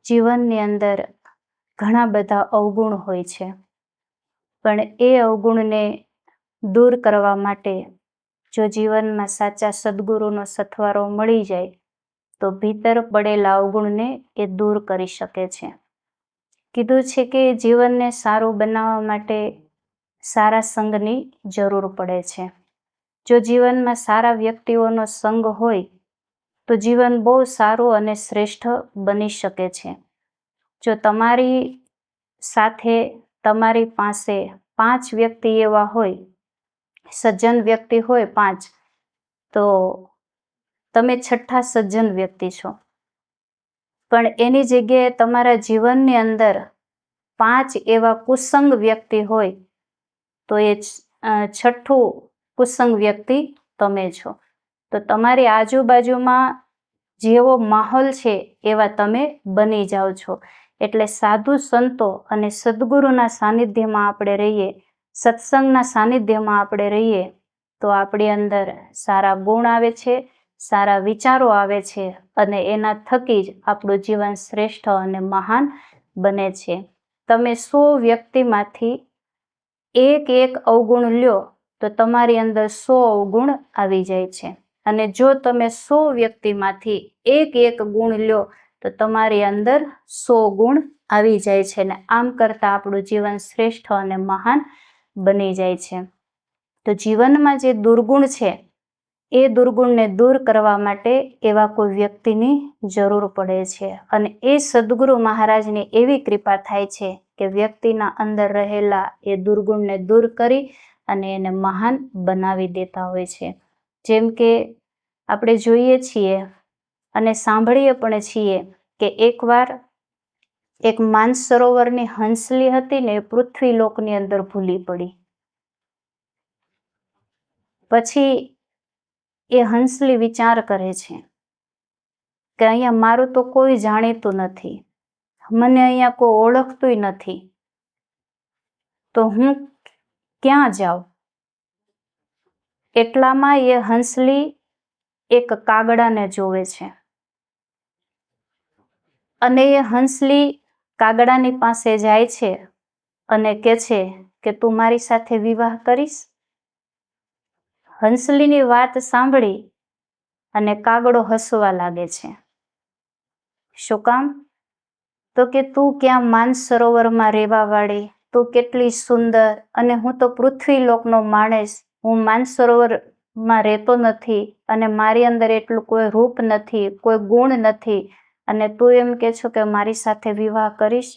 જીવનની અંદર ઘણા બધા અવગુણ હોય છે, પણ એ અવગુણને દૂર કરવા માટે જો જીવનમાં સાચા સદગુરુનો સથવારો મળી જાય તો ભીતર પડેલા અવગુણને એ દૂર કરી શકે છે. કીધું છે કે જીવનને સારું બનાવવા માટે સારા સંગની જરૂર પડે છે. જો જીવનમાં સારા વ્યક્તિઓનો સંગ હોય તો જીવન બહુ સારું અને શ્રેષ્ઠ બની શકે છે. જો તમારી સાથે તમારી પાસે 5 વ્યક્તિ એવા હોય, સજ્જન વ્યક્તિ હોય 5, તો તમે છઠ્ઠા સજ્જન વ્યક્તિ છો. પણ એની જગ્યાએ તમારા જીવનની અંદર 5 એવા કુસંગ વ્યક્તિ હોય તો એ છઠ્ઠું કુસંગ વ્યક્તિ તમે છો. તો તમારી આજુબાજુમાં જેવો માહોલ છે એવા તમે બની જાઓ છો. એટલે સાધુ સંતો અને સદગુરુના સાનિધ્યમાં આપણે રહીએ, સત્સંગના સાનિધ્યમાં આપણે રહીએ તો આપણી અંદર સારા ગુણ આવે છે, સારા વિચારો આવે છે અને એના થકી જ આપણું જીવન શ્રેષ્ઠ અને મહાન બને છે. તમે 100 વ્યક્તિમાંથી એક અવગુણ લ્યો તો તમારી અંદર 100 અવગુણ આવી જાય છે. અને જો તમે 100 વ્યક્તિમાંથી એક ગુણ લ્યો તો તમારી અંદર 100 ગુણ આવી જાય છે. ને આમ કરતાં આપણું જીવન શ્રેષ્ઠ અને મહાન બની જાય છે. તો જીવનમાં જે દુર્ગુણ છે એ દુર્ગુણને દૂર કરવા માટે એવા કોઈ વ્યક્તિની જરૂર પડે છે. અને એ સદગુરુ મહારાજની એવી કૃપા થાય છે કે વ્યક્તિના અંદર રહેલા એ દુર્ગુણને દૂર કરી અને એને મહાન બનાવી દેતા હોય છે. જેમ કે આપણે જોઈએ છીએ અને સાંભળીએ પણ છીએ કે એકવાર એક માનસરોવરની હંસલી હતી ને એ પૃથ્વીલોકની અંદર ભૂલી પડી. પછી એ હંસલી વિચાર કરે છે કે અહીંયા મારું તો કોઈ જાણીતું નથી, મને અહીંયા કોઈ ઓળખતું નથી, તો હું ક્યાં જાઉં? એટલામાં એ હંસલી એક કાગડાને જોવે છે અને એ હંસલી કાગડાની પાસે જાય છે અને કહે છે કે તું મારી સાથે વિવાહ કરીશ? હંસલીની વાત સાંભળી અને કાગડો હસવા લાગે છે. શું કામ? તો કે તું ક્યાં માનસરોવરમાં રહેવા વાળી, તું કેટલી સુંદર, અને હું તો પૃથ્વીલોકનો માણસ, હું માનસરોવરમાં રહેતો નથી અને મારી અંદર એટલું કોઈ રૂપ નથી, કોઈ ગુણ નથી, અને તું એમ કહે છો કે મારી સાથે વિવાહ કરીશ?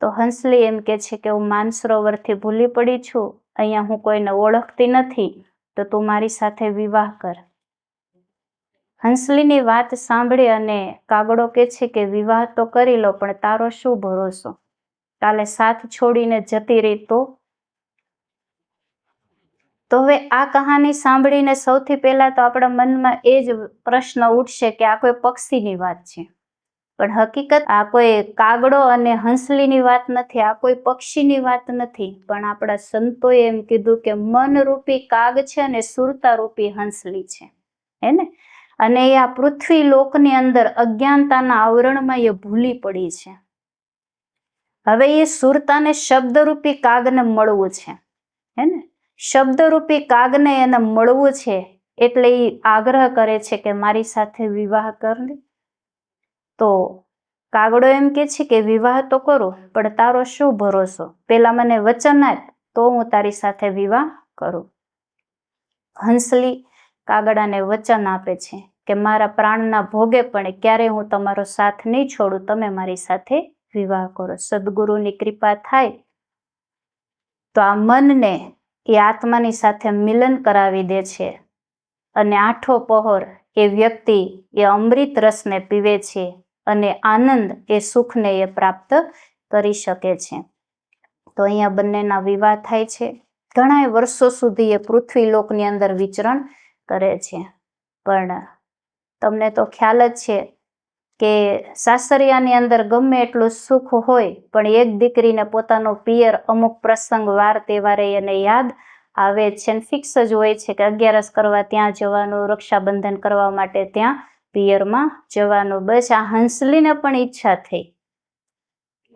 તો હંસલી એમ કહે છે કે હું માનસરોવરથી ભૂલી પડી છું, અહીંયા હું કોઈને ઓળખતી નથી, તો તું મારી સાથે વિવાહ કર. હંસલીની વાત સાંભળી અને કાગડો કહે છે કે વિવાહ તો કરી લો, પણ તારો શું ભરોસો, કાલે સાથ છોડીને જતી રહી તો? તો હવે આ કહાની સાંભળીને સૌથી પહેલા તો આપણા મનમાં એ જ પ્રશ્ન ઉઠશે કે આ કોઈ પક્ષીની વાત છે. પણ હકીકત આ કોઈ કાગડો અને હંસલીની વાત નથી, આ કોઈ પક્ષીની વાત નથી, પણ આપણા સંતોએ એમ કીધું કે મનરૂપી કાગ છે અને સુરતારૂપી હંસલી છે, હે ને? અને એ આ પૃથ્વી લોકની અંદર અજ્ઞાનતાના આવરણમાં એ ભૂલી પડી છે. હવે એ સુરતાને શબ્દરૂપી કાગને મળવું છે, હે ને? શબ્દરૂપી કાગને એને મળવું છે એટલે એ આગ્રહ કરે છે કે મારી સાથે વિવાહ કર લે. તો કાગડો એમ કે છે કે વિવાહ તો કરું, પણ તારો શું ભરોસો, પેલા મને વચન આપ તો હું તારી સાથે વિવાહ કરું. હંસલી કાગડાને વચન આપે છે કે મારા પ્રાણના ભોગે પણ ક્યારેય હું તમારો સાથ નહીં છોડું, તમે મારી સાથે વિવાહ કરો. સદગુરુની કૃપા થાય તો આ મનને એ આત્માની સાથે મિલન કરાવી દે છે અને આઠો પહોર એ વ્યક્તિ એ અમૃત રસને પીવે છે અને આનંદ એ સુખને એ પ્રાપ્ત કરી શકે છે. તો અહીંયા બંનેના વિવાહ થાય છે. ઘણા વર્ષો સુધી એ પૃથ્વી લોકની અંદર વિચરણ કરે છે. પણ તમને તો ખ્યાલ જ છે કે સાસરિયાની અંદર ગમે એટલું સુખ હોય પણ એક દીકરીને પોતાનો પિયર અમુક પ્રસંગ વાર તહેવારે એને યાદ આવે છે. ફિક્સ જ હોય છે કે 11 કરવા ત્યાં જવાનું, રક્ષાબંધન કરવા માટે ત્યાં પિયરમાં જવાનું. બસ આ હંસલીને પણ ઈચ્છા થઈ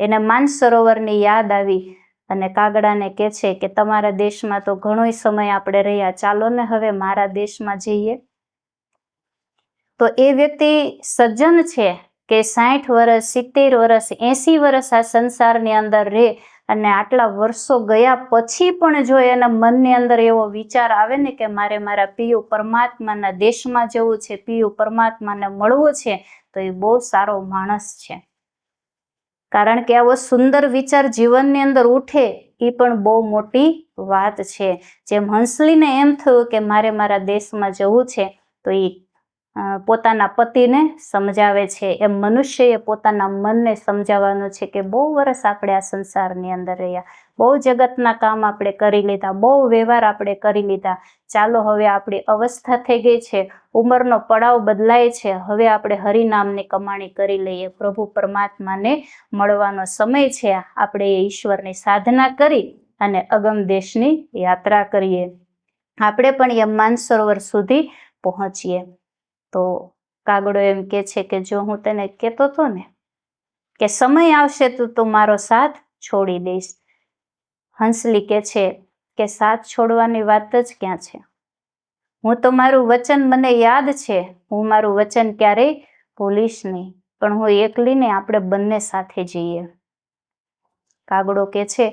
એને માનસરોવરની યાદ આવી અને કાગડાને કહે છે કે તમારા દેશમાં તો ઘણો સમય આપણે રહ્યા, ચાલો ને હવે મારા દેશમાં જઈએ. તો એ વ્યક્તિ સજ્જન છે કે 60 વર્ષ, 70 વર્ષ, 80 વર્ષ આ સંસારની અંદર રહે અને આટલા વર્ષો ગયા પછી પણ જો એના મનની અંદર એવો વિચાર આવે ને કે મારે મારા પિયુ પરમાત્માના દેશમાં જવું છે, પિયુ પરમાત્માને મળવું છે, તો એ બહુ સારો માણસ છે. કારણ કે આવો સુંદર વિચાર જીવનની અંદર ઉઠે એ પણ બહુ મોટી વાત છે. જેમ હંસલીને એમ થયું કે મારે મારા દેશમાં જવું છે, તો એ પોતાના પતિને સમજાવે છે. એમ મનુષ્યએ પોતાના મનને સમજાવવાનું છે કે બહુ વર્ષ આપણે આ સંસારની અંદર રહ્યા, બહુ જગતના કામ આપણે કરી લીધા, બહુ વ્યવહાર આપણે કરી લીધા, ચાલો હવે આપણી અવસ્થા થઈ ગઈ છે, ઉંમરનો પડાવ બદલાય છે, હવે આપણે હરિનામની કમાણી કરી લઈએ, પ્રભુ પરમાત્માને મળવાનો સમય છે, આપણે ઈશ્વરની સાધના કરી અને અગમ દેશની યાત્રા કરીએ, આપણે પણ એ માનસરોવર સુધી પહોંચીએ. તો કાગડો એમ કે છે કે જો હું તને કહેતો હતો ને કે સમય આવશે તો તું મારો સાથ છોડી દઈશ. હંસલી કે છે કે સાથ છોડવાની વાત જ ક્યાં છે, હું તો મારું વચન મને યાદ છે, હું મારું વચન ક્યારેય ભૂલીશ નહીં, પણ હું એકલી ને આપણે બંને સાથે જઈએ. કાગડો કે છે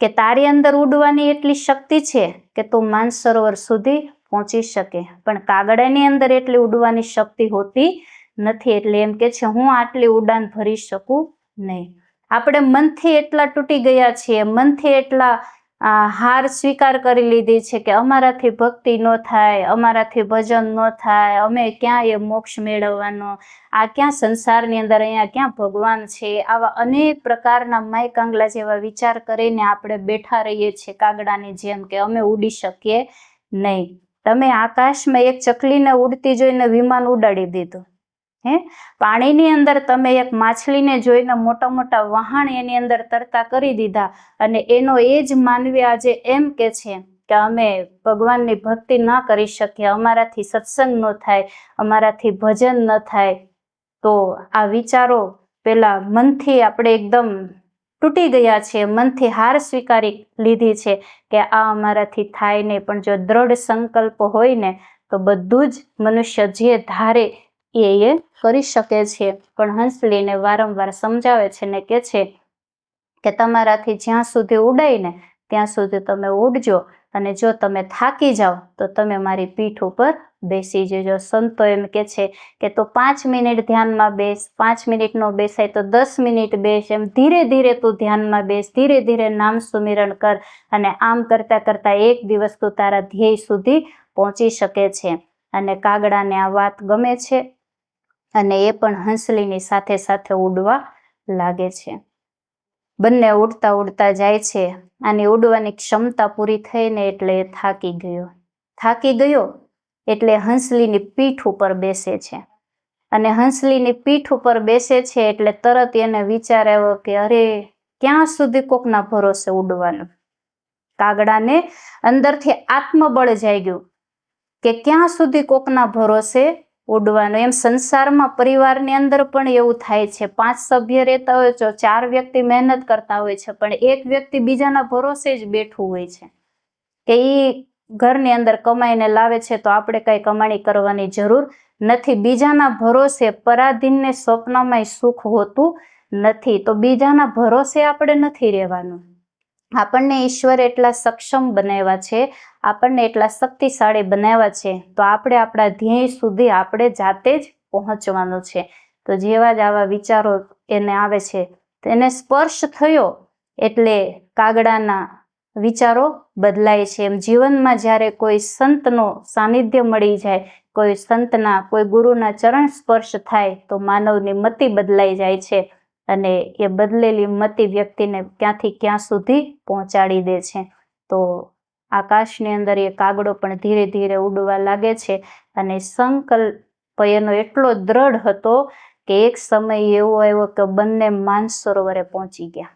કે તારી અંદર ઉડવાની એટલી શક્તિ છે કે તું માનસરોવર સુધી પહોંચી શકે, પણ કાગડાની અંદર એટલી ઉડવાની શક્તિ હોતી નથી. એટલે એમ કે છે હું આટલી ઉડાન ભરી શકું નહીં. આપણે મનથી એટલા તૂટી ગયા છીએ, મનથી એટલા હાર સ્વીકાર કરી લીધી છે કે અમારાથી ભક્તિ ન થાય, અમારાથી ભજન ન થાય, અમે ક્યાં એ મોક્ષ મેળવવાનો, આ ક્યાં સંસારની અંદર, અહીંયા ક્યાં ભગવાન છે, આવા અનેક પ્રકારના માય કાંગલા જેવા વિચાર કરીને આપણે બેઠા રહીએ છીએ કાગડાની જેમ કે અમે ઉડી શકીએ નહીં. તમે આકાશમાં એક ચકલીને ઉડતી જોઈને વિમાન ઉડાડી દીધું, પાણીની અંદર તમે એક માછલીને જોઈને મોટા મોટા વહાણ એની અંદર તરતા કરી દીધા, અને એનો એ જ માનવી આજે એમ કે છે કે અમે ભગવાનની ભક્તિ ન કરી શકીએ, અમારાથી સત્સંગ ન થાય, અમારાથી ભજન ન થાય. તો આ વિચારો પેલા મનથી આપણે એકદમ તૂટી ગયા છે, મનથી હાર સ્વીકારી લીધી છે કે આ અમારાથી થાય નહીં. પણ જો દ્રઢ સંકલ્પ હોય ને તો બધું જ મનુષ્ય જે ધારે એ કરી શકે છે. પણ હંસલીને વારંવાર સમજાવે છે ને કે છે કે તમારાથી જ્યાં સુધી ઉડાય ને ત્યાં સુધી તમે ઉડજો, અને જો તમે થાકી જાઓ તો તમે મારી પીઠ ઉપર બેસી જજો. સંતો એમ કે છે કે તો 5 મિનિટ ધ્યાનમાં બેસ, 5 મિનિટ નો બેસાય તો 10 મિનિટ બેસ, એમ ધીરે ધીરે તું ધ્યાનમાં બેસ, ધીરે ધીરે નામ સુમિરણ કર, અને આમ કરતા કરતા એક દિવસ તું તારા ધ્યેય સુધી પહોંચી શકે છે. અને કાગડાને આ વાત ગમે છે અને એ પણ હંસલીની સાથે સાથે ઉડવા લાગે છે. બંને ઉડતા ઉડતા જાય છે. આની ઉડવાની ક્ષમતા પૂરી થઈને એટલે એ થાકી ગયો એટલે હંસલીની પીઠ ઉપર બેસે છે. અને હંસલીની પીઠ ઉપર બેસે છે એટલે તરત એને વિચાર આવ્યો કે અરે ક્યાં સુધી કોકના ભરોસે ઉડવાનું. કાગડાને અંદરથી આત્મબળ જાગ્યું કે ક્યાં સુધી કોકના ભરોસે ઉડવાનું. એમ સંસારમાં પરિવારની અંદર પણ એવું થાય છે, 5 સભ્ય રહેતા હોય તો 4 વ્યક્તિ મહેનત કરતા હોય છે, પણ એક વ્યક્તિ બીજાના ભરોસે જ બેઠું હોય છે કે એ ઘરની અંદર કમાઈને લાવે છે તો આપણે કઈ કમાણી કરવાની જરૂર નથી. બીજાના ભરોસે, પરાધીનને સ્વપ્નમાં સુખ હોતું નથી, તો બીજાના ભરોસે આપણે નથી રહેવાનું. આપણને ઈશ્વર એટલા સક્ષમ બનાવ્યા છે, આપણને એટલા શક્તિશાળી બનાવ્યા છે, તો આપણે આપણા ધ્યેય સુધી આપણે જાતે જ પહોંચવાનું છે. તો જેવા જ આવા વિચારો એને આવે છે, તેને સ્પર્શ થયો એટલે કાગડાના વિચારો બદલાય છે. એમ જીવનમાં જ્યારે કોઈ સંતનો સાનિધ્ય મળી જાય, કોઈ સંતના, કોઈ ગુરુના ચરણ સ્પર્શ થાય તો માનવની મતિ બદલાઈ જાય છે, અને એ બદલેલી મતિ વ્યક્તિને ક્યાંથી ક્યાં સુધી પહોંચાડી દે છે. તો આકાશની અંદર એ કાગડો પણ ધીરે ધીરે ઉડવા લાગે છે, અને સંકલ્પ એનો એટલો દ્રઢ હતો કે એક સમય એવો આવ્યો કે બંને માનસરોવરે પહોંચી ગયા.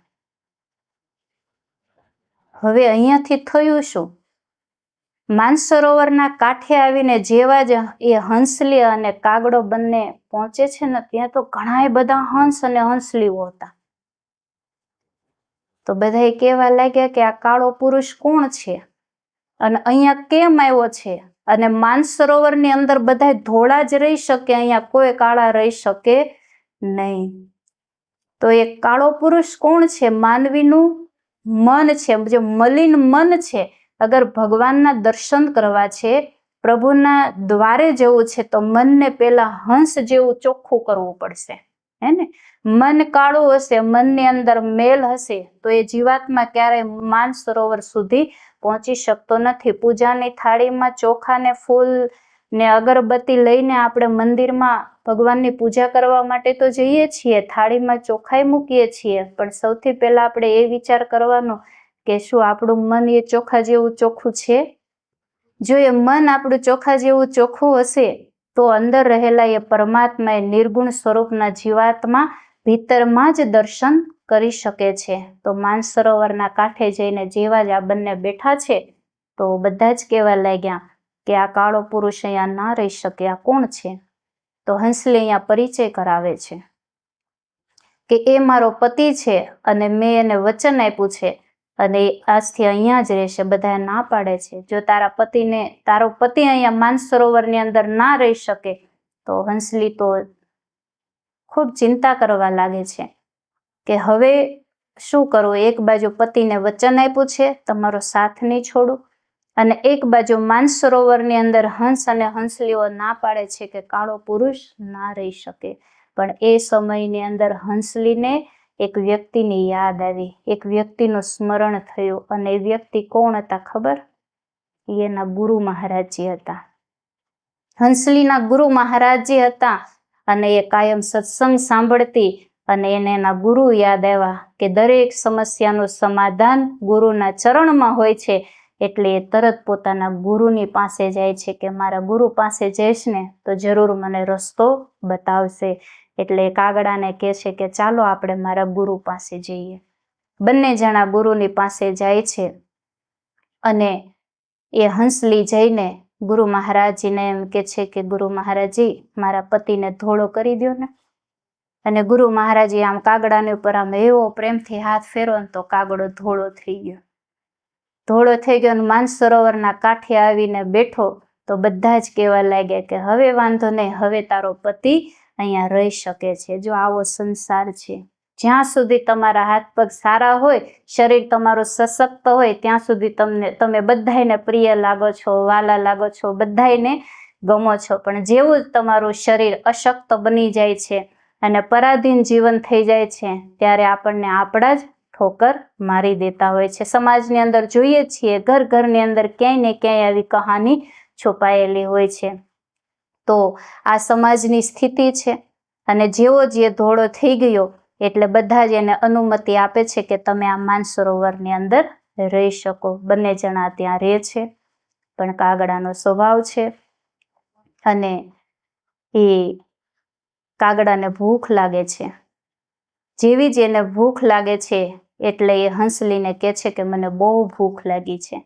હવે અહીંયાથી થયું શું? માનસરોવરના કાંઠે આવીને જેવા જ એ હંસલી અને કાગડો બંને પહોંચે છે ને, ત્યાં તો ઘણા બધા હંસ અને હંસલીઓ હતા. તો બધાએ કહેવા લાગ્યા કે આ કાળો પુરુષ કોણ છે અને અહીંયા કેમ આવ્યો છે, અને માનસરોવરની અંદર બધા ધોળા જ રહી શકે, અહીંયા કોઈ કાળા રહી શકે નહીં. તો એ કાળો પુરુષ કોણ છે? માનવીનું મન છે, જે મલિન મન છે. અગર ભગવાનના દર્શન કરવા છે, પ્રભુના દ્વારે જવું છે, તો મનને પેલા હંસ જેવું ચોખ્ખું કરવું પડશે, હે ને? મન કાળું હશે, મનની અંદર મેલ હશે, તો એ જીવાત્મા ક્યારેય માનસરોવર સુધી પહોંચી શકતો નથી. પૂજાની થાળીમાં ચોખા ને ફૂલ ને અગરબત્તી લઈને આપણે મંદિરમાં ભગવાનની પૂજા કરવા માટે તો જઈએ છીએ, થાળીમાં ચોખાઈ મૂકીએ છીએ, પણ સૌથી પહેલા આપણે એ વિચાર કરવાનો કે શું આપણું મન એ ચોખા જેવું ચોખ્ખું છે? જો એ મન આપણું ચોખા જેવું ચોખ્ખું હશે તો અંદર રહેલા એ પરમાત્મા એ નિર્ગુણ સ્વરૂપના જીવાત્મા ભીતરમાં જ દર્શન કરી શકે છે. તો માનસરોવરના કાંઠે જઈને જેવા જ આ બંને બેઠા છે તો બધા જ કહેવા લાગ્યા કે આ કાળો પુરુષ અહીંયા ના રહી શકે, આ કોણ છે? તો હંસલી અહીંયા પરિચય કરાવે છે કે એ મારો પતિ છે અને મેં એને વચન આપ્યું છે અને આજથી અહીંયા જ રહેશે. બધા ના પાડે છે, જો તારો પતિ અહીંયા માનસરોવરની અંદર ના રહી શકે. તો હંસલી તો ખૂબ ચિંતા કરવા લાગે છે કે હવે શું કરવું. એક બાજુ પતિને વચન આપ્યું છે તમારો સાથ નહીં છોડું, અને એક બાજુ માનસરોવરની અંદર હંસ અને હંસલીઓ ના પાડે છે કે કાળો પુરુષ ના રહી શકે. પણ એ સમયની અંદર હંસલીને એક વ્યક્તિની યાદ આવી, એક વ્યક્તિનું સ્મરણ થયું, અને એ વ્યક્તિ કોણ હતા ખબર? એના ગુરુ મહારાજજી હતા. હંસલીના ગુરુ મહારાજજી હતા અને એ કાયમ સત્સંગ સાંભળતી અને એને એના ગુરુ યાદ આવ્યા કે દરેક સમસ્યાનું સમાધાન ગુરુના ચરણમાં હોય છે. એટલે એ તરત પોતાના ગુરુની પાસે જાય છે કે મારા ગુરુ પાસે જઈશ ને તો જરૂર મને રસ્તો બતાવશે. એટલે કાગડાને કહે છે કે ચાલો આપણે મારા ગુરુ પાસે જઈએ. બંને જણા ગુરુની પાસે જાય છે અને એ હંસલી જઈને ગુરુ મહારાજજીને એમ કે છે કે ગુરુ મહારાજજી મારા પતિને ધોળો કરી દો ને. અને ગુરુ મહારાજજી આમ કાગડાની ઉપર આમ એવો પ્રેમથી હાથ ફેરો ને તો કાગડો ધોળો થઈ ગયો. ધોળો થઈ ગયો અને માનસરોવરના કાંઠે આવીને બેઠો તો બધા જ કહેવા લાગ્યા કે હવે વાંધો નહીં, હવે તારો પતિ અહીંયા રહી શકે છે. જો આવો સંસાર છે, જ્યાં સુધી તમારા હાથ પગ સારા હોય, શરીર તમારું સશક્ત હોય, ત્યાં સુધી તમે બધાને પ્રિય લાગો છો, વાલા લાગો છો, બધાને ગમો છો. પણ જેવું જ તમારું શરીર અશક્ત બની જાય છે અને પરાધીન જીવન થઈ જાય છે ત્યારે આપણને આપણા જ ઠોકર મારી દેતા હોય છે. સમાજની અંદર જોઈએ છીએ, ઘર ઘરની અંદર ક્યાંય ને ક્યાંય આવી કહાની છુપાયેલી હોય છે. તો આ સમાજની સ્થિતિ છે અને જેવો જ એ ધોળો થઈ ગયો એટલે બધા જ એને અનુમતિ આપે છે કે તમે આ માનસરોવરની અંદર રહી શકો. બંને જણા ત્યાં રહે છે, પણ કાગડાનો સ્વભાવ છે અને એ કાગડાને ભૂખ લાગે છે. જેવી જ એને ભૂખ લાગે છે એટલે એ હંસલીને કહે છે કે મને બહુ ભૂખ લાગી છે.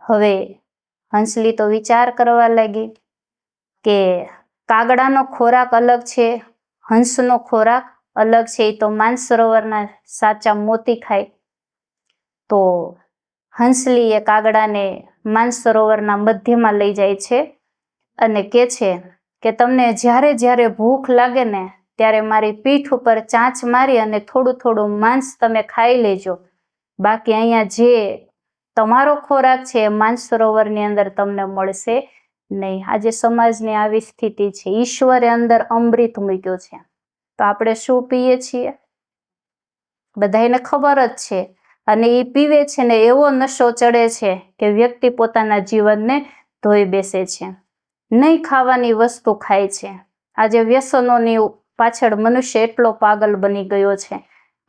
હવે હંસલી તો વિચાર કરવા લાગી કે કાગડાનો ખોરાક અલગ છે, હંસનો ખોરાક અલગ છે. એ તો માનસરોવરના સાચા મોતી ખાય. તો હંસલી એ કાગડાને માનસરોવરના મધ્યમાં લઈ જાય છે અને કહે છે કે તમને જ્યારે જ્યારે ભૂખ લાગે ને ત્યારે મારી પીઠ ઉપર ચાંચ મારી અને થોડું થોડું માંસ તમે ખાઈ લેજો. બાકી અહીંયા જે તમારો ખોરાક છે એ માનસરોવરની અંદર તમને મળશે નહીં. આજે સમાજની આવી સ્થિતિ છે. ઈશ્વરે અંદર અમૃત મૂક્યો છે તો આપણે શું પીએ છીએ? બધાને ખબર જ છે. અને એ પીવે છે ને એવો નશો ચડે છે કે વ્યક્તિ પોતાના જીવનને ધોઈ બેસે છે. નહીં ખાવાની વસ્તુ ખાય છે. આજે વ્યસનોની પાછળ મનુષ્ય એટલો પાગલ બની ગયો છે.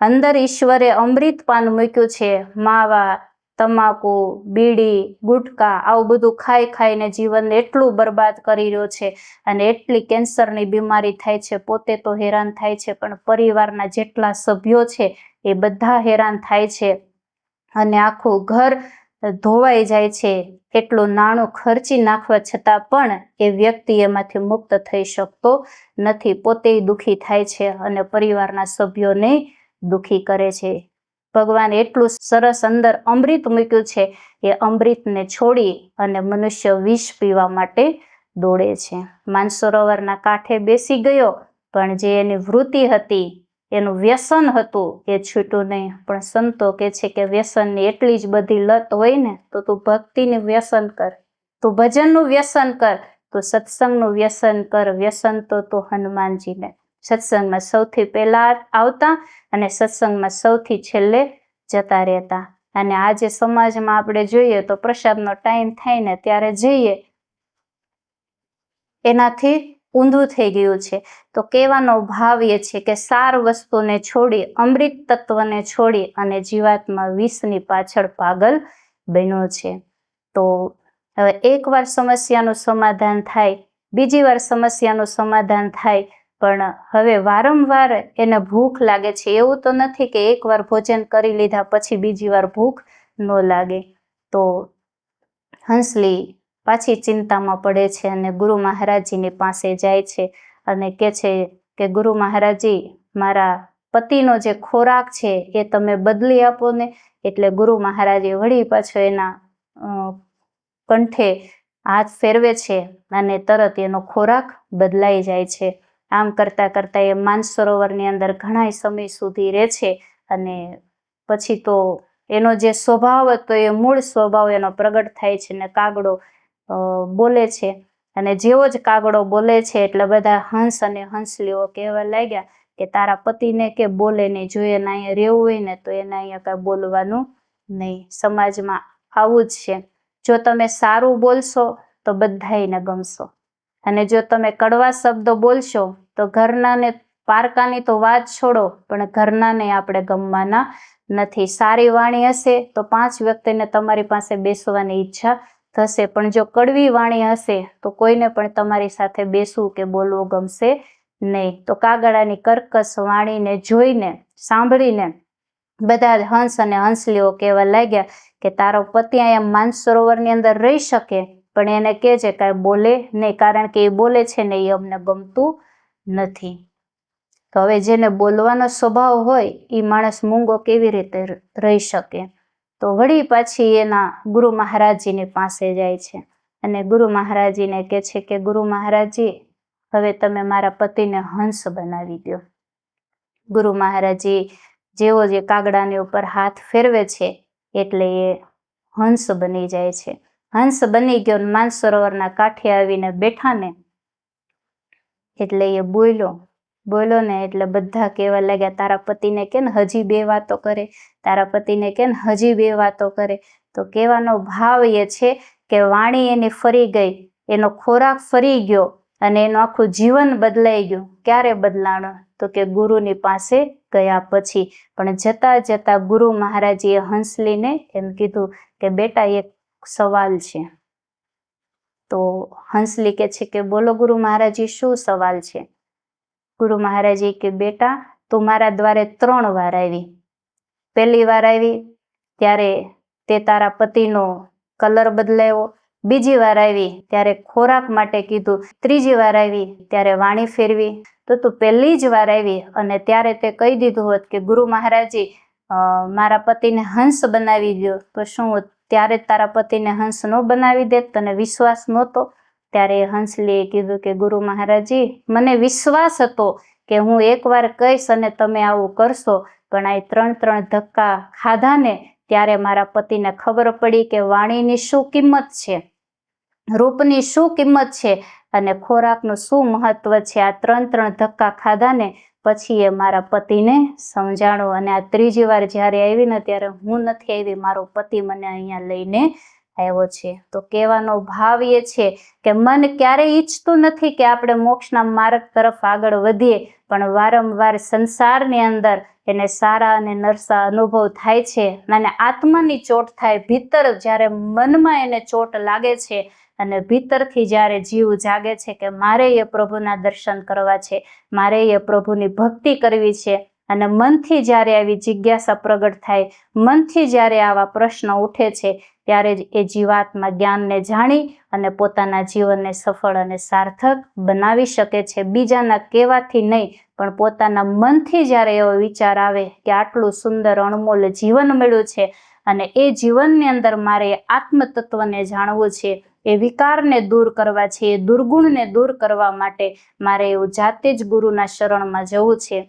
અંદર ઈશ્વરે અમૃત પાન મૂક્યું છે. માવા, તમાકુ, બીડી, ગુટકા આવું બધું ખાઈ ખાઈને જીવનને એટલું બરબાદ કરી રહ્યો છે અને એટલી કેન્સરની બીમારી થાય છે. પોતે તો હેરાન થાય છે પણ પરિવારના જેટલા સભ્યો છે એ બધા હેરાન થાય છે અને આખું ઘર ધોવાઈ જાય છે. એટલું નાણું ખર્ચી નાખવા છતાં પણ એ વ્યક્તિ એમાંથી મુક્ત થઈ શકતો નથી. પોતે દુઃખી થાય છે અને પરિવારના સભ્યોને દુઃખી કરે છે. ભગવાન એટલું સરસ અંદર અમૃત મૂક્યું છે, એ અમૃતને છોડી અને મનુષ્ય વિષ પીવા માટે દોડે છે. માનસરોવરના કાંઠે બેસી ગયો, પણ જે એની વૃત્તિ હતી, એનું વ્યસન હતું, એ છૂટ્યું નહીં. પણ સંતો કહે છે કે વ્યસનની એટલી જ બધી લત હોય ને, તો તું ભક્તિનું વ્યસન કર, તું ભજનનું વ્યસન કર, તું સત્સંગનું વ્યસન કર. વ્યસન તો તું હનુમાનજીને સત્સંગમાં સૌથી પહેલા આવતા અને સત્સંગમાં સૌથી છેલ્લે જતા રહેતા. અને આજે સમાજમાં આપણે જોઈએ તો પ્રસાદનો ટાઈમ થાય ને ત્યારે જઈએ, એનાથી ઊંધું થઈ ગયું છે. તો કહેવાનો ભાવ એ છે કે સાર વસ્તુને છોડી, અમૃત તત્વને છોડી અને જીવાત્મા વિષની પાછળ પાગલ બન્યો છે. તો હવે એકવાર સમસ્યાનું સમાધાન થાય, બીજી વાર સમસ્યાનું સમાધાન થાય, પણ હવે વારંવાર એને ભૂખ લાગે છે. એવું તો નથી કે એકવાર ભોજન કરી લીધા પછી બીજી વાર ભૂખ ન લાગે. તો હંસલી પાછી ચિંતામાં પડે છે અને ગુરુ મહારાજજીની પાસે જાય છે અને કહે છે કે ગુરુ મહારાજજી, મારા પતિનો જે ખોરાક છે એ તમે બદલી આપો ને. એટલે ગુરુ મહારાજે વળી પાછો એના કંઠે હાથ ફેરવે છે અને તરત એનો ખોરાક બદલાઈ જાય છે. આમ કરતાં કરતાં એ માનસરોવરની અંદર ઘણા સમય સુધી રહે છે અને પછી તો એનો જે સ્વભાવ હતો એ મૂળ સ્વભાવ એનો પ્રગટ થાય છે ને કાગડો બોલે છે. અને જેવો જ કાગડો બોલે છે એટલે બધા હંસ અને હંસલીઓ કહેવા લાગ્યા કે તારા પતિને કે બોલે નહીં, જો એને અહીંયા રહેવું હોય ને તો એને અહીંયા કાંઈ બોલવાનું નહીં. સમાજમાં આવું જ છે. જો તમે સારું બોલશો તો બધાયને ગમશો, અને જો તમે કડવા શબ્દો બોલશો તો ઘરનાને, પારકાની તો વાત છોડો, પણ ઘરનાને આપણે ગમવાના નથી. સારી વાણી હશે તો 5 વ્યક્તિને તમારી પાસે બેસવાની ઈચ્છા થશે, પણ જો કડવી વાણી હશે તો કોઈને પણ તમારી સાથે બેસવું કે બોલવું ગમશે નહીં. તો કાગડાની કર્કશ વાણીને જોઈને, સાંભળીને બધા હંસ અને હંસલીઓ કહેવા લાગ્યા કે તારો પતિ અહીંયા માનસરોવરની અંદર રહી શકે, પણ એને કહે છે કાંઈ બોલે નહીં, કારણ કે એ બોલે છે ને એ અમને ગમતું નથી. તો હવે જેને બોલવાનો સ્વભાવ હોય એ માણસ મૂંગો કેવી રીતે રહી શકે. તો વળી પાછી એના ગુરુ મહારાજજીની પાસે જાય છે અને ગુરુ મહારાજજીને કહે છે કે ગુરુ મહારાજજી, હવે તમે મારા પતિને હંસ બનાવી દો. ગુરુ મહારાજજી જેવો જે કાગડાની ઉપર હાથ ફેરવે છે એટલે એ હંસ બની જાય છે. હંસ બની ગયો, માનસરોવરના કાંઠે આવીને બેઠા ને એટલે એ બોલ્યો ને એટલે બધા કહેવા લાગ્યા તારા પતિને કે ને હજી 2 વાતો કરે, તારા પતિને કે ને હજી 2 વાતો કરે. તો કહેવાનો ભાવ એ છે કે વાણી એની ફરી ગઈ, એનો ખોરાક ફરી ગયો અને એનું આખું જીવન બદલાઈ ગયું. ક્યારે બદલાણો? તો કે ગુરુની પાસે ગયા પછી. પણ જતાં જતાં ગુરુ મહારાજીએ હંસલીને એમ કીધું કે બેટા એક સવાલ છે. તો હંસલી કહે છે કે બોલો ગુરુ મહારાજી, શું સવાલ છે? ગુરુ મહારાજી કે બેટા તું મારા દ્વારે 3 વાર આવી. પહેલી વાર આવી ત્યારે તે તારા પતિનો કલર બદલાયો, બીજી વાર આવી ત્યારે ખોરાક માટે કીધું, ત્રીજી વાર આવી ત્યારે વાણી ફેરવી. તો તું પહેલી જ વાર આવી અને ત્યારે તે કહી દીધું હોત કે ગુરુ મહારાજી મારા પતિને હંસ બનાવી દો, તો શું ત્યારે તારા પતિને હંસ ન બનાવી દે? તને વિશ્વાસ નહોતો? ત્યારે હંસલીએ કીધું કે ગુરુ મહારાજી, મને વિશ્વાસ હતો કે હું એકવાર કહીશ અને તમે આવું કરશો, પણ આ 3 ધક્કા ખાધા ને ત્યારે મારા પતિને ખબર પડી કે વાણીની શું કિંમત છે, રૂપની શું કિંમત છે અને ખોરાકનું શું મહત્વ છે. આ 3 ધક્કા ખાધા ને પછી એ મારા પતિને સમજાણું અને આ ત્રીજી વાર જ્યારે આવી ને ત્યારે હું નથી આવી, મારો પતિ મને અહીંયા લઈને આવ્યો છે. તો કહેવાનો ભાવ એ છે કે મન ક્યારેય ઈચ્છતું નથી કે આપણે મોક્ષના માર્ગ તરફ આગળ વધીએ, પણ વારંવાર સંસારની અંદર એને સારા અને નરસા અનુભવ થાય છે અને આત્માની ચોટ થાય. ભીતર જ્યારે મનમાં એને ચોટ લાગે છે અને ભીતરથી જ્યારે જીવ જાગે છે કે મારે એ પ્રભુના દર્શન કરવા છે, મારે એ પ્રભુની ભક્તિ કરવી છે અને મનથી જ્યારે આવી જિજ્ઞાસા પ્રગટ થાય, મનથી જ્યારે આવા પ્રશ્ન ઉઠે છે, ત્યારે જ એ જીવાત્મા જ્ઞાનને જાણી અને પોતાના જીવનને સફળ અને સાર્થક બનાવી શકે છે. બીજાના કહેવાથી નહીં, પણ પોતાના મનથી જ્યારે એવો વિચાર આવે કે આટલું સુંદર અણમોલ જીવન મળ્યું છે અને એ જીવનની અંદર મારે આત્મતત્વને જાણવું છે, એ વિકારને દૂર કરવા છે, એ દુર્ગુણને દૂર કરવા માટે મારે એવું જાતે જ ગુરુના શરણમાં જવું છે.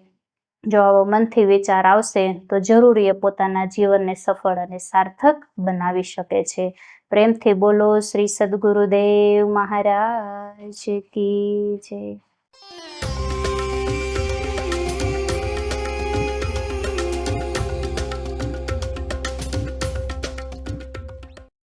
જો આવો મનથી વિચાર આવશે તો જરૂર એ પોતાના જીવનને સફળ અને સાર્થક બનાવી શકે છે. પ્રેમથી બોલો શ્રી સદગુરુદેવ મહારાજ કી જય.